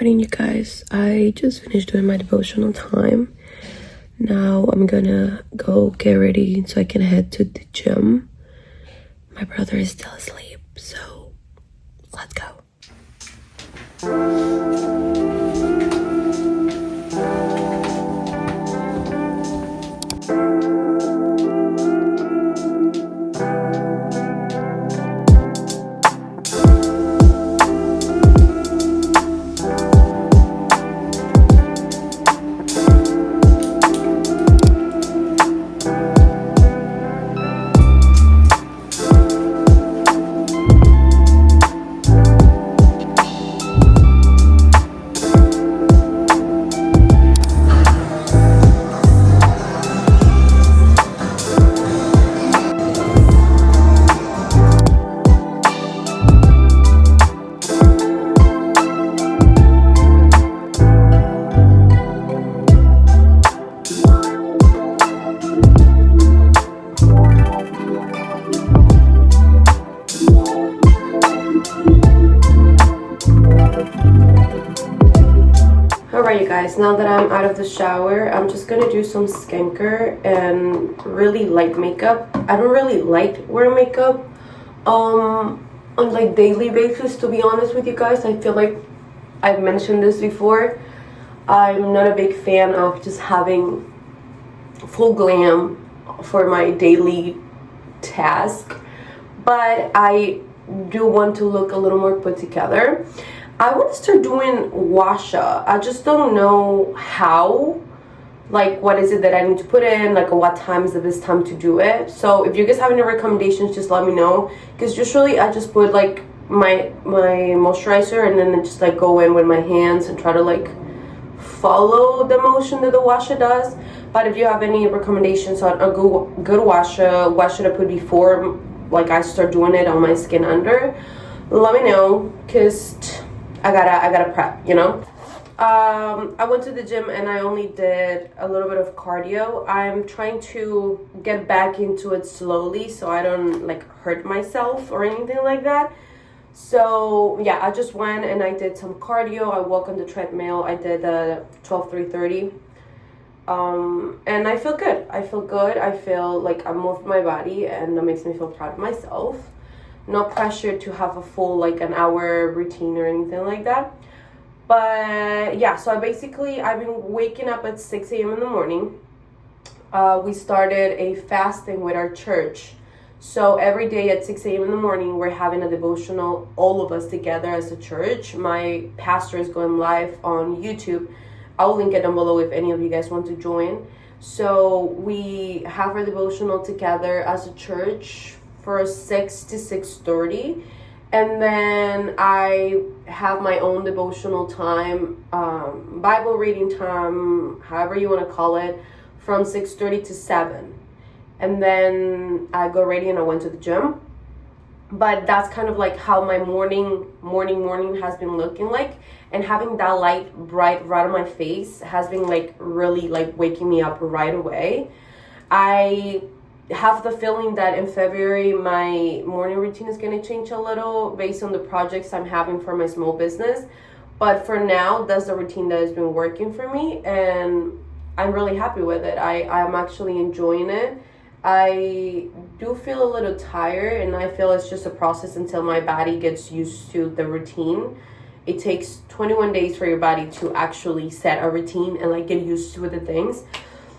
morning, you guys. I just finished doing my devotional time. Now I'm gonna go get ready so I can head to the gym. My brother is still asleep, so let's go. Alright, you guys, now that I'm out of the shower, I'm just gonna do some skincare and really light makeup. I don't really like wearing makeup on like daily basis, to be honest with you guys. I feel like I've mentioned this before. I'm not a big fan of just having full glam for my daily task, but I do want to look a little more put together. I want to start doing washa. I just don't know how. Like, what is it that I need to put in? Like, what time is the best time to do it? So if you guys have any recommendations, just let me know. Because usually I just put like my moisturizer and then I just like go in with my hands and try to like follow the motion that the washa does. But if you have any recommendations on a good washa, what should I put before like I start doing it on my skin under, let me know, because I gotta prep, you know. I went to the gym and I only did a little bit of cardio. I'm trying to get back into it slowly so I don't like hurt myself or anything like that. So yeah, I just went and I did some cardio. I walked on the treadmill. I did 12-3-30. And I feel good. I feel like I moved my body and that makes me feel proud of myself. No pressure to have a full like an hour routine or anything like that. But yeah, so I've been waking up at 6 a.m. in the morning. We started a fasting with our church. So every day at 6 a.m. in the morning, we're having a devotional, all of us together as a church. My pastor is going live on YouTube. I'll link it down below if any of you guys want to join. So we have our devotional together as a church for 6 to 6:30, and then I have my own devotional time, Bible reading time, however you want to call it, from 6:30 to 7, and then I go ready and I went to the gym. But that's kind of like how my morning has been looking like, and having that light bright right on my face has been like really like waking me up right away. I have the feeling that in February my morning routine is going to change a little based on the projects I'm having for my small business, but for now that's the routine that has been working for me and I'm really happy with it. I'm actually enjoying it. I do feel a little tired and I feel it's just a process until my body gets used to the routine. It takes 21 days for your body to actually set a routine and like get used to the things.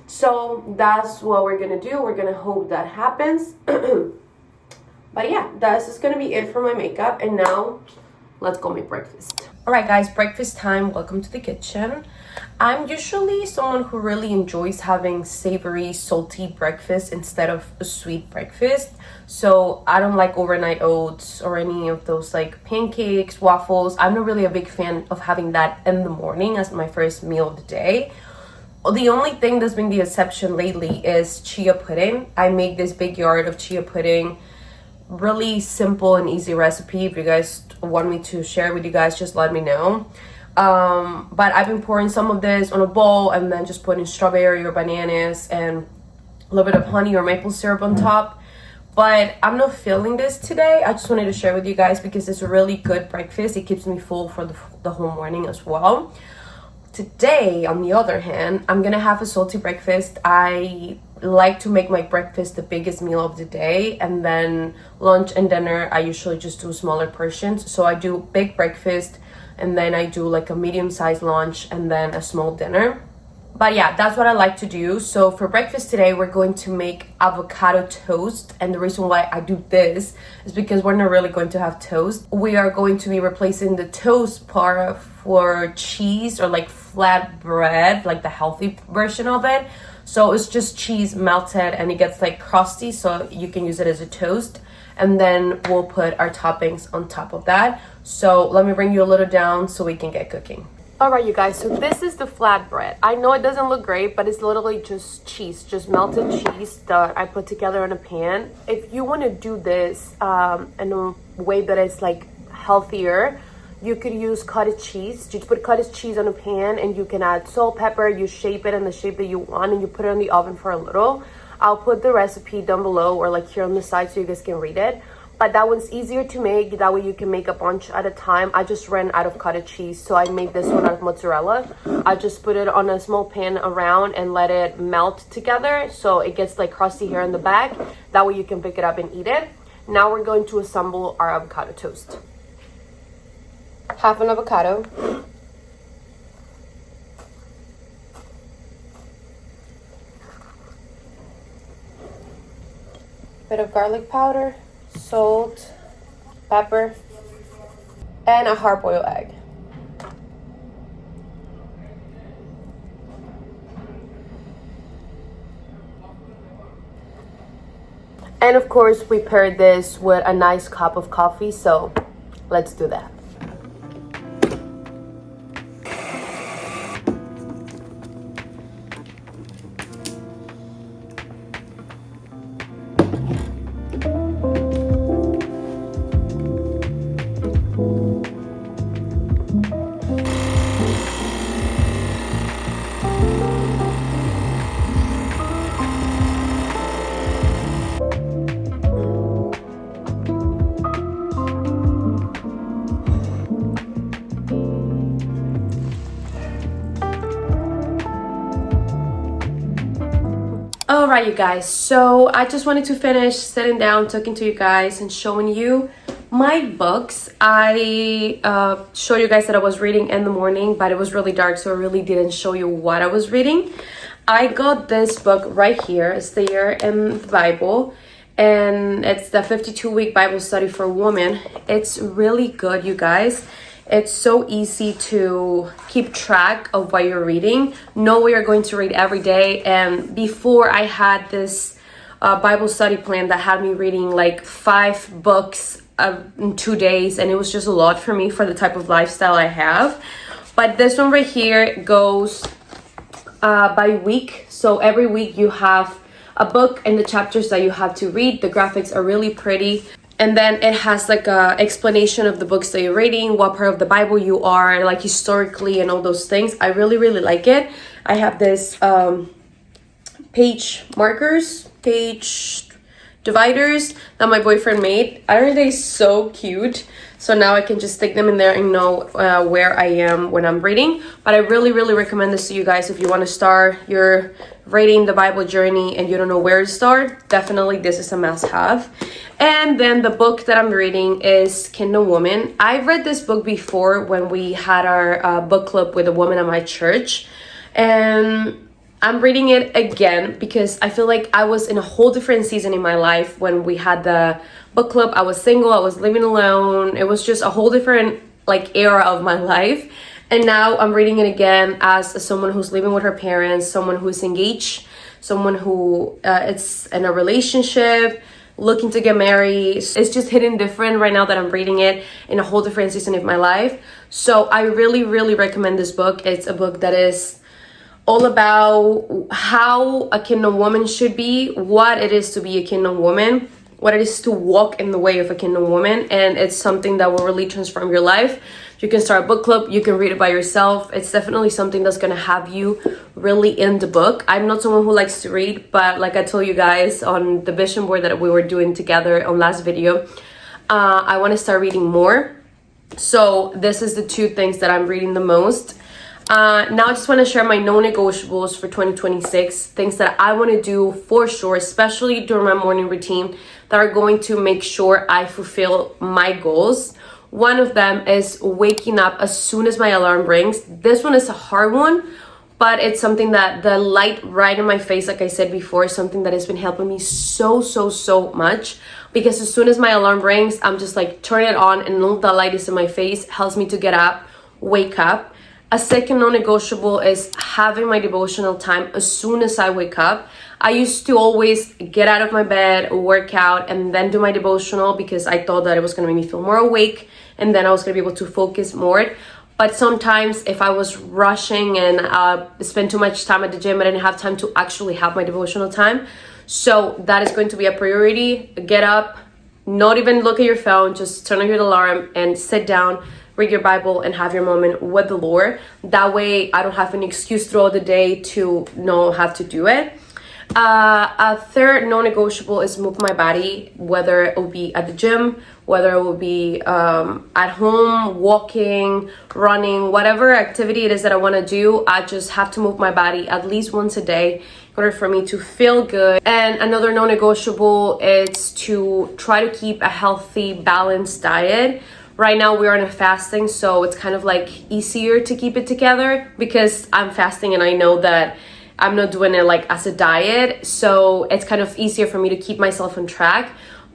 So that's what we're gonna do. We're gonna hope that happens. But yeah, that's just gonna be it for my makeup. And now let's go make breakfast. All right, guys, breakfast time. Welcome to the kitchen. I'm usually someone who really enjoys having savory, salty breakfast instead of a sweet breakfast. So I don't like overnight oats or any of those like pancakes, waffles. I'm not really a big fan of having that in the morning as my first meal of the day. The only thing that's been the exception lately is chia pudding. I make this big yard of chia pudding. Really simple and easy recipe. If you guys want me to share with you guys, just let me know. But I've been pouring some of this on a bowl and then just putting strawberry or bananas and a little bit of honey or maple syrup on top. but I'm not feeling this today. I just wanted to share with you guys because it's a really good breakfast. It keeps me full for the whole morning as well. Today, on the other hand, I'm gonna have a salty breakfast. I like to make my breakfast the biggest meal of the day, and then lunch and dinner I usually just do smaller portions. So I do big breakfast, and then I do like a medium-sized lunch and then a small dinner. But yeah, that's what I like to do. So for breakfast today, we're going to make avocado toast. And the reason why I do this is because we're not really going to have toast. We are going to be replacing the toast part for cheese or like flat bread, like the healthy version of it. So it's just cheese melted and it gets like crusty, so you can use it as a toast. And then we'll put our toppings on top of that. So let me bring you a little down so we can get cooking. Alright you guys, so this is the flatbread. I know it doesn't look great, but it's literally just cheese, just melted cheese that I put together in a pan. If you want to do this in a way that is like healthier, you could use cottage cheese. You just put cottage cheese on a pan and you can add salt, pepper, you shape it in the shape that you want and you put it in the oven for a little. I'll put the recipe down below or like here on the side so you guys can read it. But that one's easier to make. That way you can make a bunch at a time. I just ran out of cottage cheese, so I made this one out of mozzarella. I just put it on a small pan around and let it melt together so it gets like crusty here in the back. That way you can pick it up and eat it. Now we're going to assemble our avocado toast. Half an avocado. Bit of garlic powder. Salt, pepper, and a hard-boiled egg. And of course, we paired this with a nice cup of coffee, so let's do that. Alright you guys, so I just wanted to finish sitting down, talking to you guys and showing you my books. I showed you guys that I was reading in the morning, but it was really dark, so I really didn't show you what I was reading. I got this book right here. It's there in the Bible, and it's the 52-week Bible study for women. It's really good, you guys. It's so easy to keep track of what you're reading, know what you're going to read every day. And before, I had this Bible study plan that had me reading like 5 books in 2 days, and it was just a lot for me for the type of lifestyle I have. But this one right here goes by week, so every week you have a book and the chapters that you have to read. The graphics are really pretty. And then it has like a explanation of the books that you're reading, what part of the Bible you are, like historically and all those things. I really, really like it. I have this page markers, page dividers that my boyfriend made. Aren't they so cute? So now I can just stick them in there and know where I am when I'm reading. But I really, really recommend this to you guys if you want to start your reading the Bible journey and you don't know where to start. Definitely this is a must-have. And then the book that I'm reading is Kingdom Woman. I've read this book before when we had our book club with a woman at my church. And I'm reading it again because I feel like I was in a whole different season in my life when we had the book club. I was single, I was living alone. It was just a whole different like era of my life. And now I'm reading it again as someone who's living with her parents, someone who's engaged, someone who is in a relationship, looking to get married. It's just hitting different right now that I'm reading it in a whole different season of my life. So I really, really recommend this book. It's a book that is all about how a kingdom woman should be, what it is to be a kingdom woman, what it is to walk in the way of a kingdom woman. And it's something that will really transform your life. You can start a book club. You can read it by yourself. It's definitely something that's going to have you really in the book. I'm not someone who likes to read, but like I told you guys on the vision board that we were doing together on last video, I want to start reading more. So this is the two things that I'm reading the most. Now I just want to share my non-negotiables for 2026, things that I want to do for sure, especially during my morning routine, that are going to make sure I fulfill my goals. One of them is waking up as soon as my alarm rings. This one is a hard one, but it's something that the light right in my face, like I said before, is something that has been helping me so much. Because as soon as my alarm rings, I'm just like, turn it on, and the light is in my face, helps me to get up, wake up. A second non-negotiable is having my devotional time as soon as I wake up. I used to always get out of my bed, work out, and then do my devotional because I thought that it was going to make me feel more awake, and then I was going to be able to focus more. But sometimes if I was rushing and spent too much time at the gym, I didn't have time to actually have my devotional time. So that is going to be a priority. Get up, not even look at your phone, just turn on your alarm and sit down, read your Bible, and have your moment with the Lord. That way I don't have an excuse throughout the day to not have to do it. A third non-negotiable is move my body, whether it will be at the gym, whether it will be at home, walking, running, whatever activity it is that I want to do. I just have to move my body at least once a day in order for me to feel good. And another non-negotiable is to try to keep a healthy, balanced diet. Right now we're on a fasting, so it's kind of like easier to keep it together because I'm fasting and I know that I'm not doing it like as a diet, so it's kind of easier for me to keep myself on track.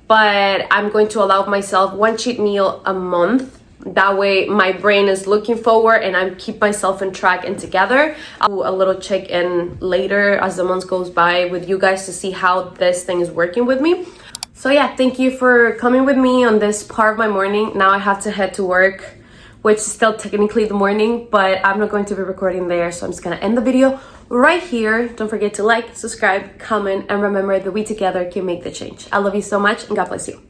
But I'm going to allow myself one cheat meal a month. That way my brain is looking forward and I keep myself on track and together. I'll do a little check-in later as the month goes by with you guys to see how this thing is working with me. So yeah, thank you for coming with me on this part of my morning. Now I have to head to work, which is still technically the morning, but I'm not going to be recording there, so I'm just gonna end the video right here. Don't forget to like, subscribe, comment, and remember that we together can make the change. I love you so much, and God bless you.